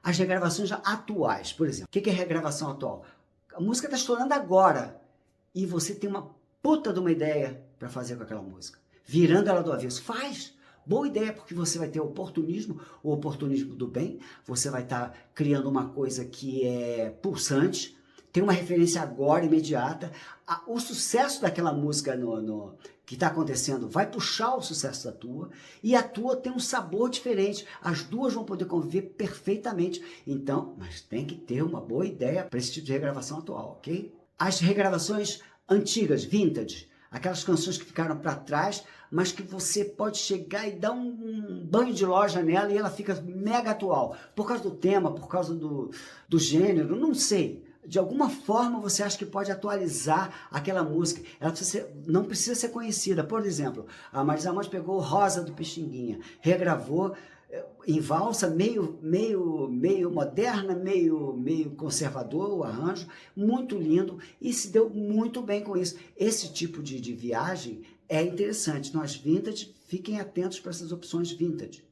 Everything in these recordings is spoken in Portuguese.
as regravações atuais, por exemplo. O que é regravação atual? A música está estourando agora e você tem uma puta de uma ideia para fazer com aquela música. Virando ela do avesso. Faz! Boa ideia, porque você vai ter oportunismo, o oportunismo do bem, você vai estar criando uma coisa que é pulsante, tem uma referência agora, imediata, o sucesso daquela música que está acontecendo vai puxar o sucesso da tua, e a tua tem um sabor diferente, as duas vão poder conviver perfeitamente, então, mas tem que ter uma boa ideia para esse tipo de regravação atual, ok? As regravações antigas, vintage, aquelas canções que ficaram para trás, mas que você pode chegar e dar um banho de loja nela e ela fica mega atual. Por causa do tema, por causa do gênero, não sei. De alguma forma você acha que pode atualizar aquela música. Ela não precisa ser conhecida. Por exemplo, a Marisa Monte pegou Rosa do Pixinguinha, regravou em valsa, meio moderna, meio conservador o arranjo, muito lindo e se deu muito bem com isso. Esse tipo de viagem é interessante. Nós vintage, fiquem atentos para essas opções vintage.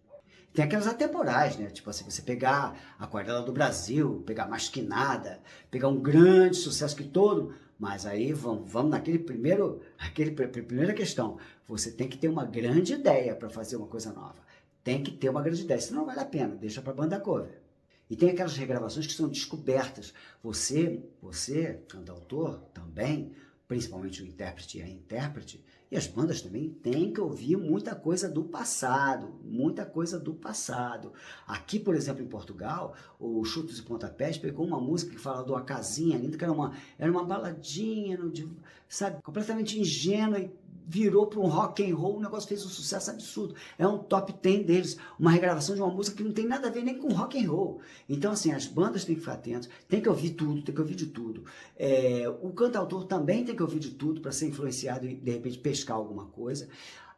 Tem aquelas atemporais, né? Tipo assim, você pegar a Aquarela do Brasil, pegar Masquinada, pegar um grande sucesso que todo... Mas aí vamos naquele primeira questão. Você tem que ter uma grande ideia para fazer uma coisa nova. Tem que ter uma grande ideia, senão não vale a pena, deixa para banda cover. E tem aquelas regravações que são descobertas. Você, cantautor, também, principalmente o intérprete e a intérprete, e as bandas também têm que ouvir muita coisa do passado, muita coisa do passado. Aqui, por exemplo, em Portugal, o Chutes e Pontapés pegou uma música que fala de uma casinha linda, que era uma baladinha, sabe, completamente ingênua e virou para um rock and roll, o negócio fez um sucesso absurdo. É um top 10 deles, uma regravação de uma música que não tem nada a ver nem com rock and roll. Então, assim, as bandas têm que ficar atentas, tem que ouvir tudo, tem que ouvir de tudo. O cantautor também tem que ouvir de tudo para ser influenciado e, de repente, pescar alguma coisa.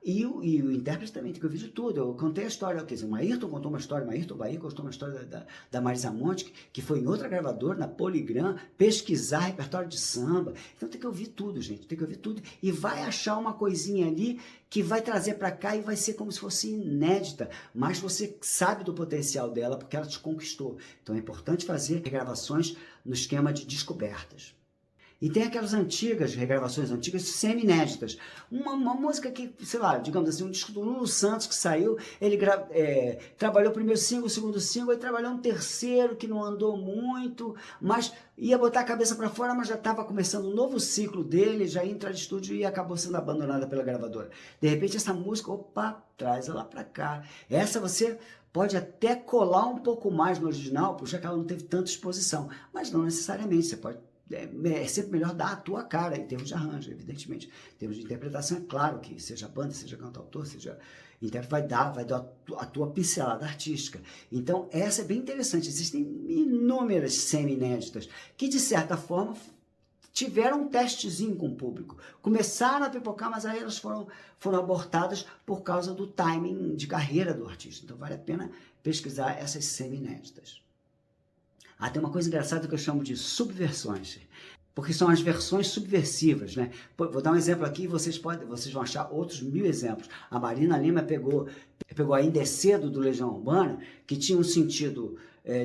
E o intérprete também tem que ouvir de tudo. Eu contei a história, quer dizer, o Ayrton contou uma história, o Ayrton Bahia contou uma história da Marisa Monte, que foi em outra gravadora, na Polygram, pesquisar repertório de samba. Então tem que ouvir tudo, gente, tem que ouvir tudo. E vai achar uma coisinha ali que vai trazer para cá e vai ser como se fosse inédita. Mas você sabe do potencial dela porque ela te conquistou. Então é importante fazer regravações no esquema de descobertas. E tem aquelas regravações antigas, semi-inéditas. Uma música que, sei lá, digamos assim, um disco do Lulu Santos que saiu, ele trabalhou o primeiro single, o segundo single, e trabalhou um terceiro que não andou muito, mas ia botar a cabeça para fora, mas já estava começando um novo ciclo dele, já ia entrar de estúdio e acabou sendo abandonada pela gravadora. De repente essa música, opa, traz ela para cá. Essa você pode até colar um pouco mais no original, já que ela não teve tanta exposição, mas não necessariamente, você pode... É sempre melhor dar a tua cara em termos de arranjo, evidentemente. Em termos de interpretação, é claro que seja banda, seja cantautor, seja intérprete, vai dar a tua pincelada artística. Então, essa é bem interessante. Existem inúmeras semi-inéditas que, de certa forma, tiveram um testezinho com o público. Começaram a pipocar, mas aí elas foram abortadas por causa do timing de carreira do artista. Então, vale a pena pesquisar essas semi-inéditas. Tem uma coisa engraçada que eu chamo de subversões, porque são as versões subversivas, né? Vou dar um exemplo aqui e vocês vão achar outros 1000 exemplos. A Marina Lima pegou Ainda é Cedo, do Legião Urbana, que tinha um sentido,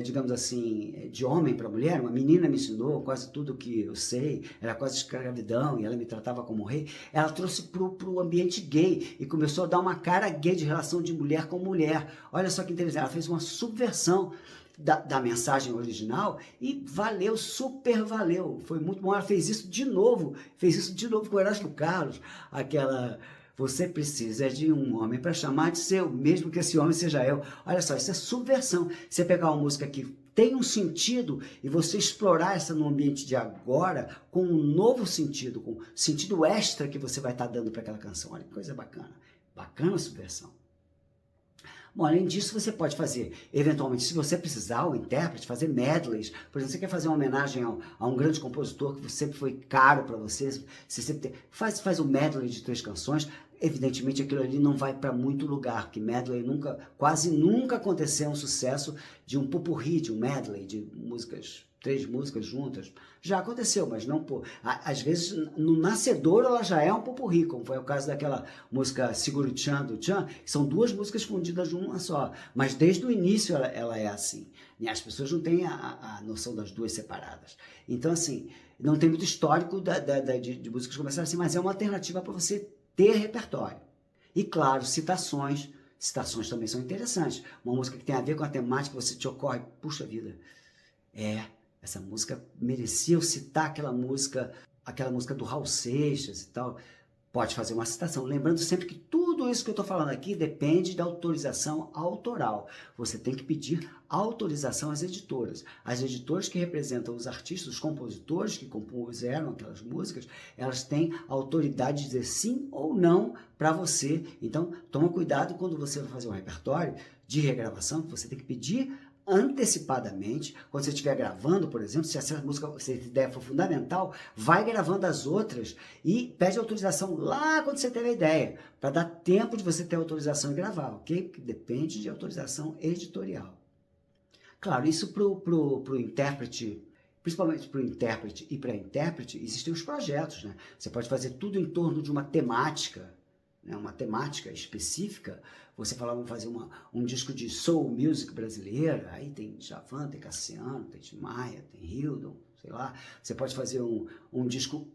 digamos assim, de homem para mulher. Uma menina me ensinou quase tudo que eu sei, era quase escravidão e ela me tratava como rei. Ela trouxe para o ambiente gay e começou a dar uma cara gay de relação de mulher com mulher. Olha só que interessante, ela fez uma subversão da mensagem original e valeu, super valeu, foi muito bom. Ela fez isso de novo com o Erasmo Carlos, aquela: você precisa de um homem para chamar de seu, mesmo que esse homem seja eu. Olha só, isso é subversão. Você pegar uma música que tem um sentido e você explorar essa no ambiente de agora com um novo sentido, com sentido extra que você vai estar dando para aquela canção. Olha que coisa bacana, bacana a subversão. Bom, além disso, você pode fazer, eventualmente, se você precisar, o intérprete, fazer medleys. Por exemplo, você quer fazer uma homenagem a um grande compositor que sempre foi caro para você, você sempre faz um medley de 3 canções. Evidentemente aquilo ali não vai para muito lugar, porque medley quase nunca aconteceu um sucesso de um popurrí, de um medley, de músicas, 3 músicas juntas. Já aconteceu, mas não por... Às vezes, no nascedouro, ela já é um popurrí, como foi o caso daquela música Seguro Chan, do Chan, que são 2 músicas fundidas numa só. Mas desde o início ela é assim. E as pessoas não têm a noção das 2 separadas. Então, assim, não tem muito histórico de músicas começarem assim, mas é uma alternativa para você ter repertório. E claro, citações. Citações também são interessantes. Uma música que tem a ver com a temática, você te ocorre, puxa vida, essa música merecia eu citar aquela música do Raul Seixas e tal. Pode fazer uma citação. Lembrando sempre que tudo isso que eu estou falando aqui depende da autorização autoral. Você tem que pedir autorização às editoras. As editoras que representam os artistas, os compositores que compuseram aquelas músicas, elas têm a autoridade de dizer sim ou não para você. Então, toma cuidado quando você vai fazer um repertório de regravação, que você tem que pedir antecipadamente, quando você estiver gravando, por exemplo, se essa música, se a ideia for fundamental, vai gravando as outras e pede autorização lá quando você teve a ideia, para dar tempo de você ter autorização e gravar, ok? Que depende de autorização editorial. Claro, isso pro intérprete, principalmente para o intérprete e para a intérprete, existem os projetos, né? Você pode fazer tudo em torno de uma temática, né? Uma temática específica. Você fala, vamos fazer um disco de soul music brasileira, aí tem Djavan, tem Cassiano, tem Tim Maia, tem Hildon, sei lá. Você pode fazer um disco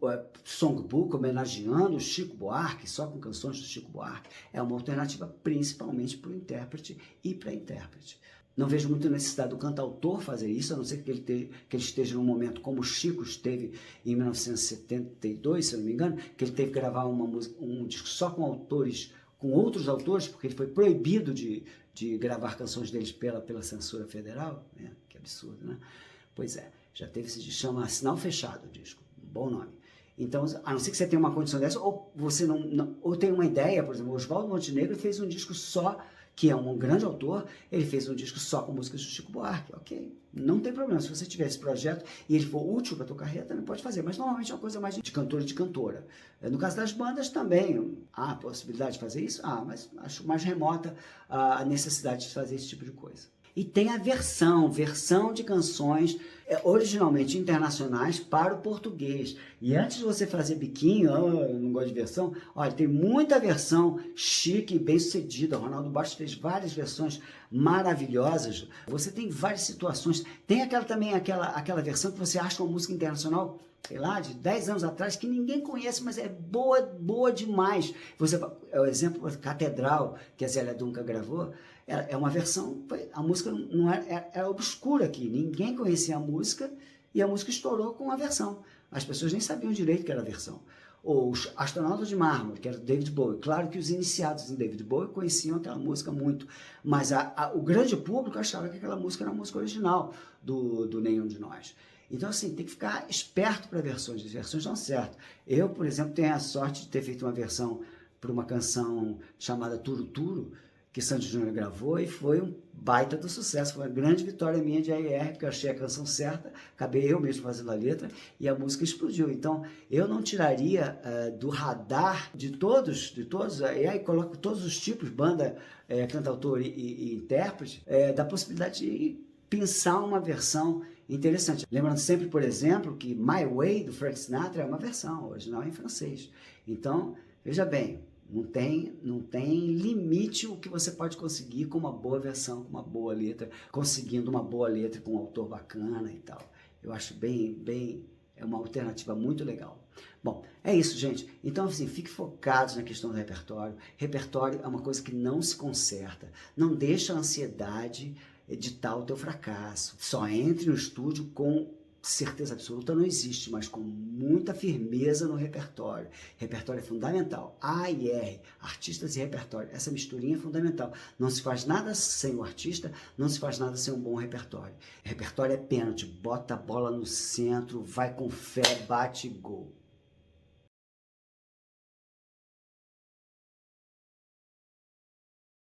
songbook homenageando o Chico Buarque, só com canções do Chico Buarque. É uma alternativa principalmente para o intérprete e para a intérprete. Não vejo muita necessidade do cantautor fazer isso, a não ser que ele esteja num momento como o Chico esteve em 1972, se eu não me engano, que ele teve que gravar um disco só com outros autores, porque ele foi proibido de gravar canções deles pela censura federal, né? Que absurdo, né? Pois é, já teve esse disco, chama Sinal Fechado o disco, um bom nome. Então, a não ser que você tenha uma condição dessa, ou você ou tem uma ideia, por exemplo, o Oswaldo Montenegro fez um disco só, que é um grande autor, ele fez um disco só com músicas do Chico Buarque, ok, não tem problema, se você tiver esse projeto e ele for útil para a tua carreira, também pode fazer, mas normalmente é uma coisa mais de cantor e de cantora. No caso das bandas também, há a possibilidade de fazer isso? Mas acho mais remota a necessidade de fazer esse tipo de coisa. E tem a versão de canções originalmente internacionais para o português. E antes de você fazer biquinho, eu não gosto de versão, olha, tem muita versão chique e bem sucedida. O Ronaldo Bastos fez várias versões maravilhosas. Você tem várias situações. Tem aquela versão que você acha uma música internacional, sei lá, de 10 anos atrás, que ninguém conhece, mas é boa demais. É o exemplo Catedral, que a Zélia Duncan gravou. É uma versão, a música não era obscura aqui, ninguém conhecia a música e a música estourou com a versão. As pessoas nem sabiam direito que era a versão. Os Astronautas de Mármore, que era do David Bowie, claro que os iniciados em David Bowie conheciam aquela música muito, mas o grande público achava que aquela música era a música original do Nenhum de Nós. Então, assim, tem que ficar esperto para versões, as versões dão certo. Eu, por exemplo, tenho a sorte de ter feito uma versão para uma canção chamada Turo Turo, que Sandy Júnior gravou, e foi um baita do sucesso, foi uma grande vitória minha de AR, porque eu achei a canção certa, acabei eu mesmo fazendo a letra, e a música explodiu. Então, eu não tiraria do radar de todos, e aí coloco todos os tipos, banda, cantautor e intérprete, da possibilidade de pensar uma versão interessante. Lembrando sempre, por exemplo, que My Way, do Frank Sinatra, é uma versão, original em francês. Então, veja bem, não tem limite o que você pode conseguir com uma boa versão, com uma boa letra, conseguindo uma boa letra com um autor bacana e tal. Eu acho é uma alternativa muito legal. Bom, é isso, gente. Então, assim, fique focados na questão do repertório. Repertório é uma coisa que não se conserta. Não deixa a ansiedade editar o teu fracasso. Só entre no estúdio com certeza absoluta, não existe, mas com muita firmeza no repertório. Repertório é fundamental. A e R, artistas e repertório, essa misturinha é fundamental. Não se faz nada sem o artista, não se faz nada sem um bom repertório. Repertório é pênalti, bota a bola no centro, vai com fé, bate gol.